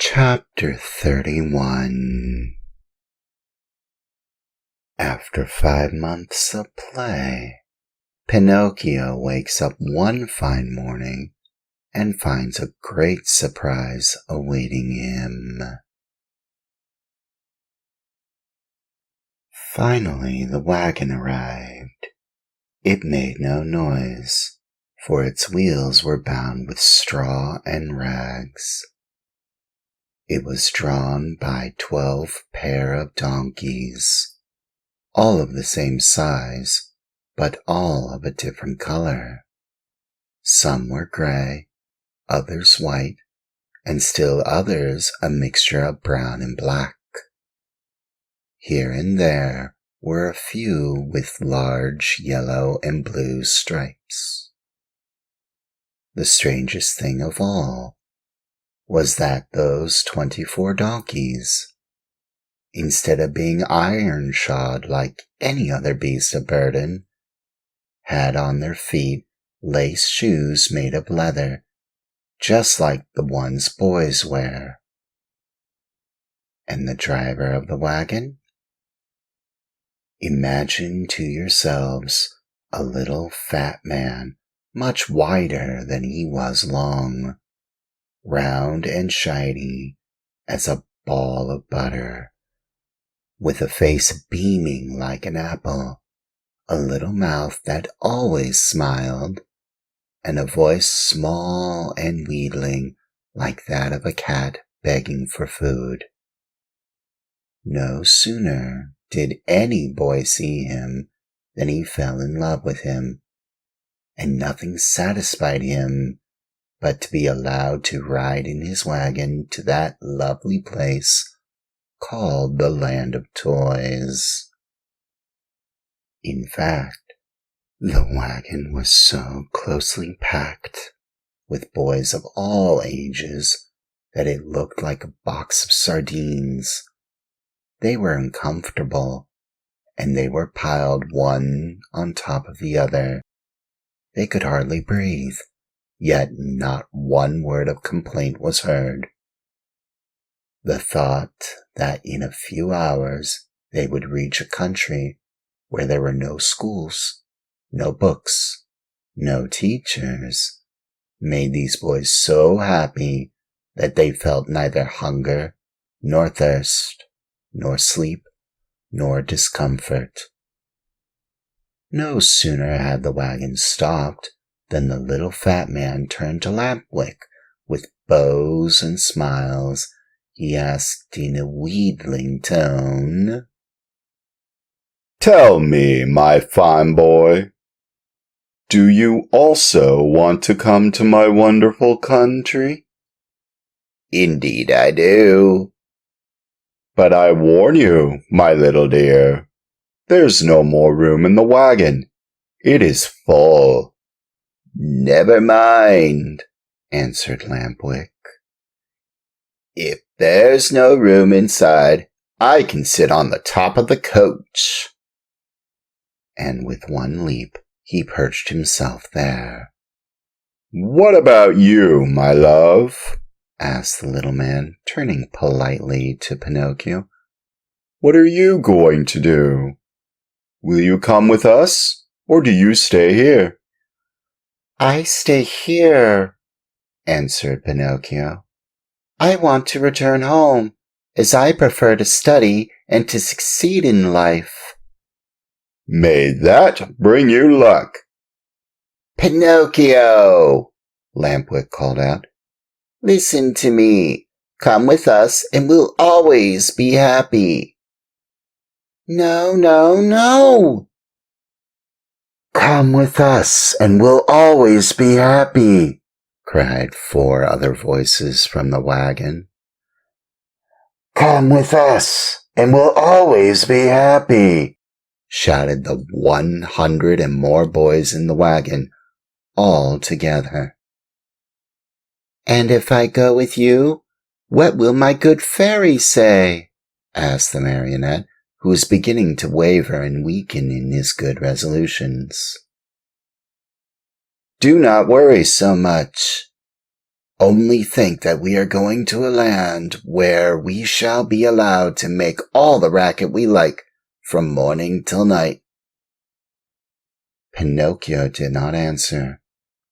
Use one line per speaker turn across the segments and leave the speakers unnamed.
Chapter 31. After 5 months of play, Pinocchio wakes up one fine morning and finds a great surprise awaiting him. Finally, the wagon arrived. It made no noise, for its wheels were bound with straw and rags. It was drawn by 12 pair of donkeys, all of the same size, but all of a different color. Some were gray, others white, and still others a mixture of brown and black. Here and there were a few with large yellow and blue stripes. The strangest thing of all was that those 24 donkeys, instead of being iron-shod like any other beast of burden, had on their feet lace shoes made of leather, just like the ones boys wear. And the driver of the wagon? Imagine to yourselves a little fat man, much wider than he was long, round and shiny as a ball of butter, with a face beaming like an apple, a little mouth that always smiled, and a voice small and wheedling like that of a cat begging for food. No sooner did any boy see him than he fell in love with him, and nothing satisfied him but to be allowed to ride in his wagon to that lovely place called the Land of Toys. In fact, the wagon was so closely packed with boys of all ages that it looked like a box of sardines. They were uncomfortable, and they were piled one on top of the other. They could hardly breathe, yet not one word of complaint was heard. The thought that in a few hours they would reach a country where there were no schools, no books, no teachers, made these boys so happy that they felt neither hunger, nor thirst, nor sleep, nor discomfort. No sooner had the wagon stopped than the little fat man turned to Lampwick. With bows and smiles, he asked in a wheedling tone,
"Tell me, my fine boy, do you also want to come to my wonderful country?"
"Indeed I do."
"But I warn you, my little dear, there's no more room in the wagon. It is full."
"Never mind," answered Lampwick. "If there's no room inside, I can sit on the top of the coach." And with one leap, he perched himself there.
"What about you, my love?"
asked the little man, turning politely to Pinocchio.
"What are you going to do? Will you come with us, or do you stay here?"
"I stay here," answered Pinocchio. "I want to return home, as I prefer to study and to succeed in life."
"May that bring you luck."
"Pinocchio," Lampwick called out, "listen to me. Come with us and we'll always be happy." "No, no, no." "Come with us and we'll always be happy," cried 4 other voices from the wagon. "Come with us and we'll always be happy," shouted the 100 and more boys in the wagon, all together. "And if I go with you, what will my good fairy say?" asked the marionette, who was beginning to waver and weaken in his good resolutions. "Do not worry so much. Only think that we are going to a land where we shall be allowed to make all the racket we like from morning till night." Pinocchio did not answer,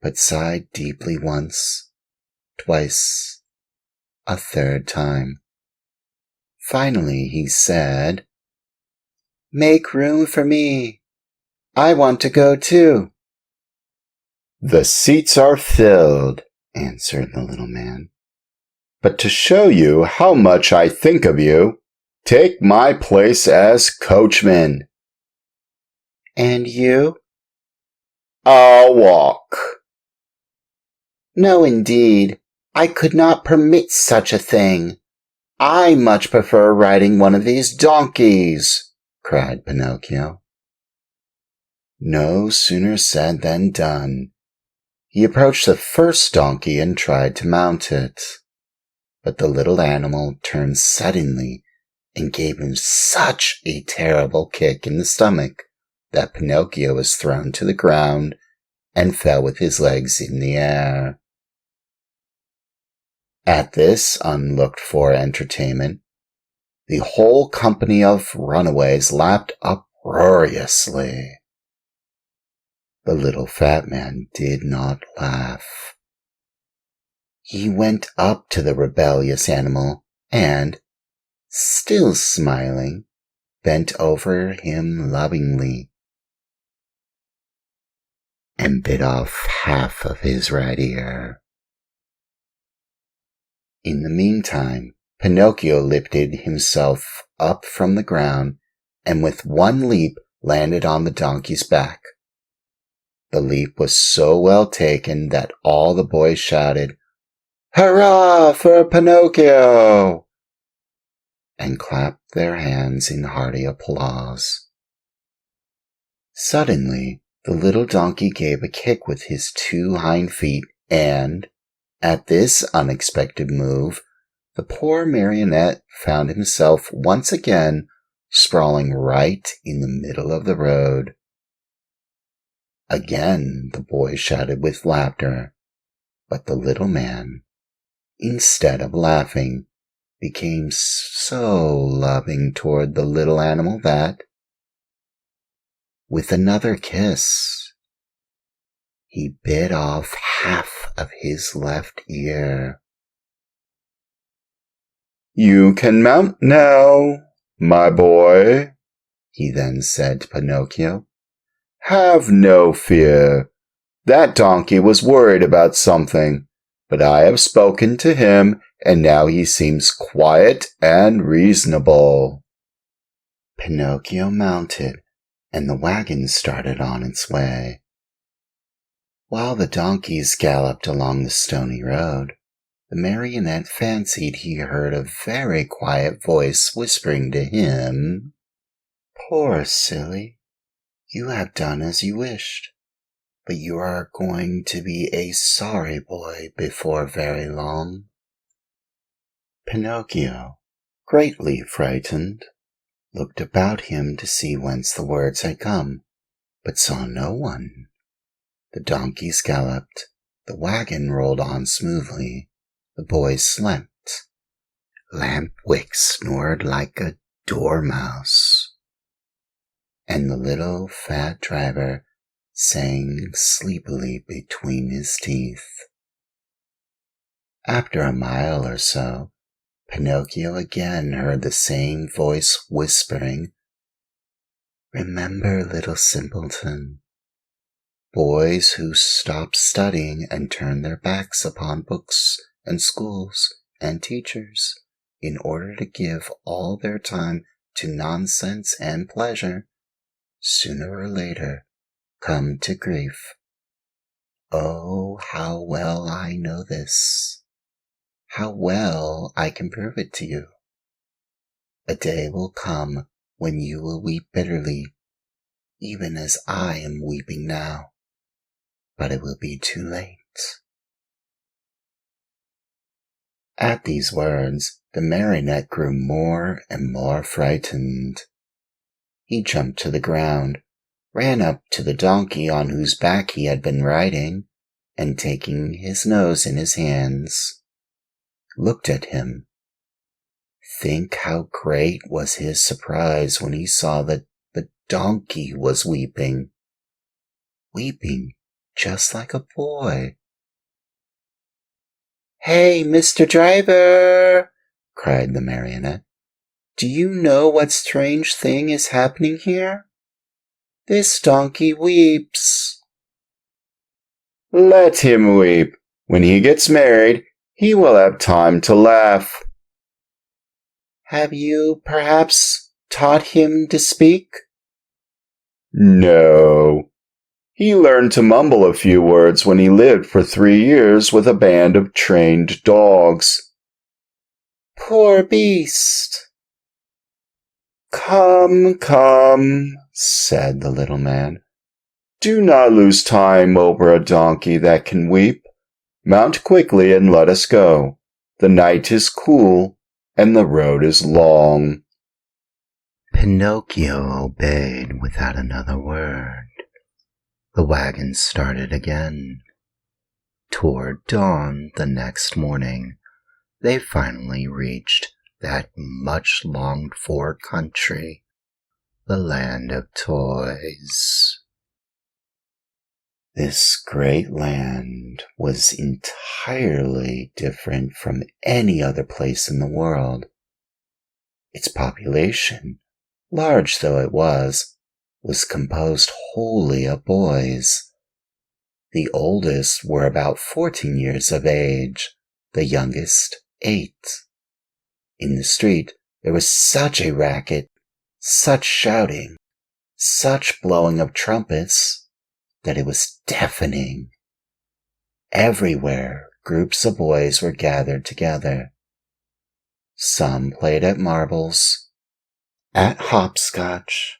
but sighed deeply once, twice, a third time. Finally he said, "Make room for me. I want to go too."
"The seats are filled," answered the little man. "But to show you how much I think of you, take my place as coachman."
"And you?"
"I'll walk."
"No, indeed. I could not permit such a thing. I much prefer riding one of these donkeys," cried Pinocchio. No sooner said than done. He approached the first donkey and tried to mount it. But the little animal turned suddenly and gave him such a terrible kick in the stomach that Pinocchio was thrown to the ground and fell with his legs in the air. At this unlooked-for entertainment, the whole company of runaways laughed uproariously. The little fat man did not laugh. He went up to the rebellious animal and, still smiling, bent over him lovingly and bit off half of his right ear. In the meantime, Pinocchio lifted himself up from the ground and with one leap landed on the donkey's back. The leap was so well taken that all the boys shouted, "Hurrah for Pinocchio!" and clapped their hands in hearty applause. Suddenly, the little donkey gave a kick with his two hind feet, and, at this unexpected move, the poor marionette found himself once again sprawling right in the middle of the road. Again the boys shouted with laughter, but the little man, instead of laughing, became so loving toward the little animal that, with another kiss, he bit off half of his left ear.
"You can mount now, my boy," he then said to Pinocchio. "Have no fear. That donkey was worried about something, but I have spoken to him, and now he seems quiet and reasonable."
Pinocchio mounted, and the wagon started on its way. While the donkeys galloped along the stony road, the marionette fancied he heard a very quiet voice whispering to him, "Poor silly, you have done as you wished, but you are going to be a sorry boy before very long." Pinocchio, greatly frightened, looked about him to see whence the words had come, but saw no one. The donkeys galloped, the wagon rolled on smoothly, the boys slept. Lamp wick snored like a dormouse, and the little fat driver sang sleepily between his teeth. After a mile or so, Pinocchio again heard the same voice whispering, "Remember, little simpleton, boys who stop studying and turn their backs upon books and schools and teachers in order to give all their time to nonsense and pleasure, sooner or later come to grief. Oh, how well I know this! How well I can prove it to you! A day will come when you will weep bitterly, even as I am weeping now, but it will be too late." At these words, the marionette grew more and more frightened. He jumped to the ground, ran up to the donkey on whose back he had been riding, and taking his nose in his hands, looked at him. Think how great was his surprise when he saw that the donkey was weeping just like a boy. "Hey, Mr. Driver!" cried the marionette. "Do you know what strange thing is happening here? This donkey weeps."
"Let him weep. When he gets married, he will have time to laugh."
"Have you perhaps taught him to speak?"
"No. He learned to mumble a few words when he lived for 3 years with a band of trained dogs."
"Poor beast!"
Come, said the little man. "Do not lose time over a donkey that can weep. Mount quickly and let us go. The night is cool, and the road is long."
Pinocchio obeyed without another word. The wagon started again. Toward dawn the next morning, they finally reached that much-longed-for country, the land of toys. This great land was entirely different from any other place in the world. Its population, large though it was composed wholly of boys. The oldest were about 14 years of age, the youngest 8. In the street there was such a racket, such shouting, such blowing of trumpets, that it was deafening. Everywhere groups of boys were gathered together. Some played at marbles, at hopscotch,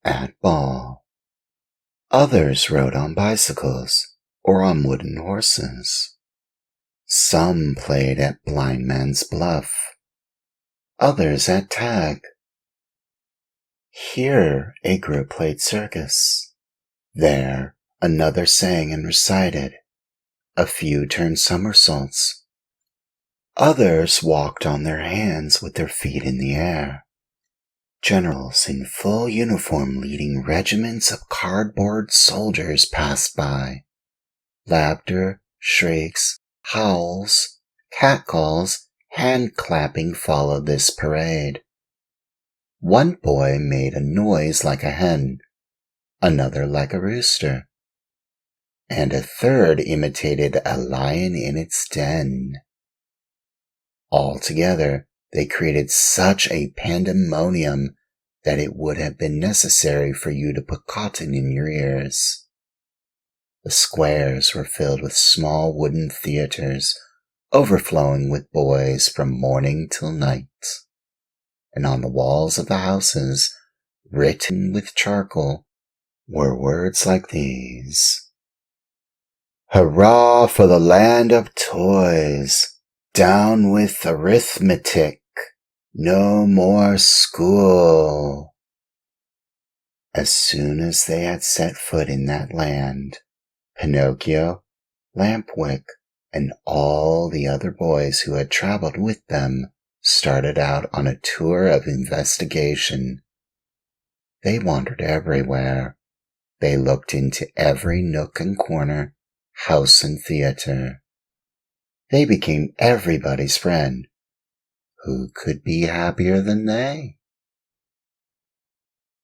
at ball. Others rode on bicycles or on wooden horses. Some played at blind man's bluff, others at tag. Here a group played circus. There another sang and recited. A few turned somersaults. Others walked on their hands with their feet in the air. Generals in full uniform leading regiments of cardboard soldiers passed by. Laughter, shrieks, howls, catcalls, hand-clapping followed this parade. One boy made a noise like a hen, another like a rooster, and a third imitated a lion in its den. Altogether, they created such a pandemonium that it would have been necessary for you to put cotton in your ears. The squares were filled with small wooden theaters, overflowing with boys from morning till night. And on the walls of the houses, written with charcoal, were words like these: "Hurrah for the land of toys! Down with arithmetic! No more school!" As soon as they had set foot in that land, Pinocchio, Lampwick, and all the other boys who had traveled with them started out on a tour of investigation. They wandered everywhere. They looked into every nook and corner, house and theater. They became everybody's friend. Who could be happier than they?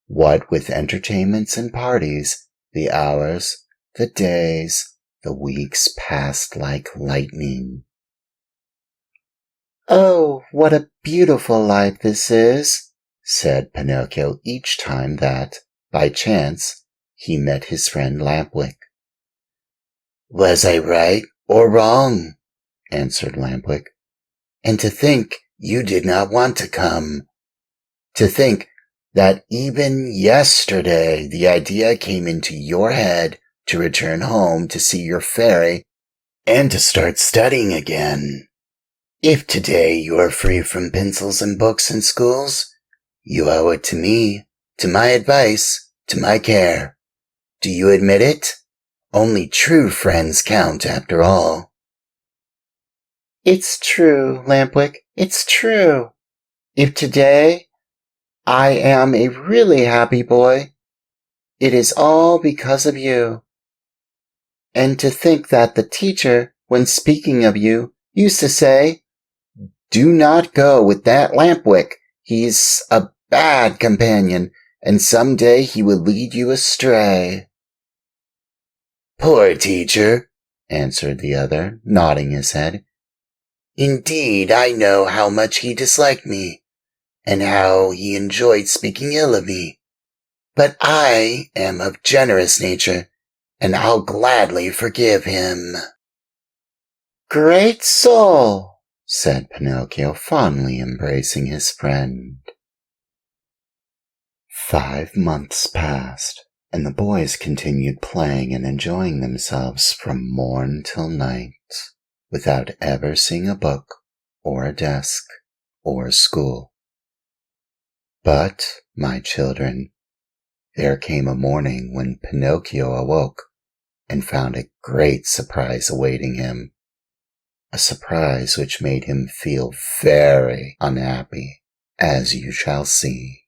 What with entertainments and parties, the hours, the days, the weeks passed like lightning. "Oh, what a beautiful life this is," said Pinocchio each time that, by chance, he met his friend Lampwick. "Was I right or wrong?" answered Lampwick. "And to think you did not want to come. To think that even yesterday the idea came into your head to return home to see your fairy and to start studying again. If today you are free from pencils and books and schools, you owe it to me, to my advice, to my care. Do you admit it? Only true friends count after all. It's true, Lampwick, it's true. If today I am a really happy boy, it is all because of you. And to think that the teacher, when speaking of you, used to say, "Do not go with that Lampwick. He's a bad companion, and some day he will lead you astray." Poor teacher, answered the other, nodding his head. Indeed, I know how much he disliked me, and how he enjoyed speaking ill of me. But I am of generous nature, and I'll gladly forgive him. Great soul, said Pinocchio, fondly embracing his friend. 5 months passed, and the boys continued playing and enjoying themselves from morn till night, without ever seeing a book, or a desk, or a school. But, my children, there came a morning when Pinocchio awoke and found a great surprise awaiting him, a surprise which made him feel very unhappy, as you shall see.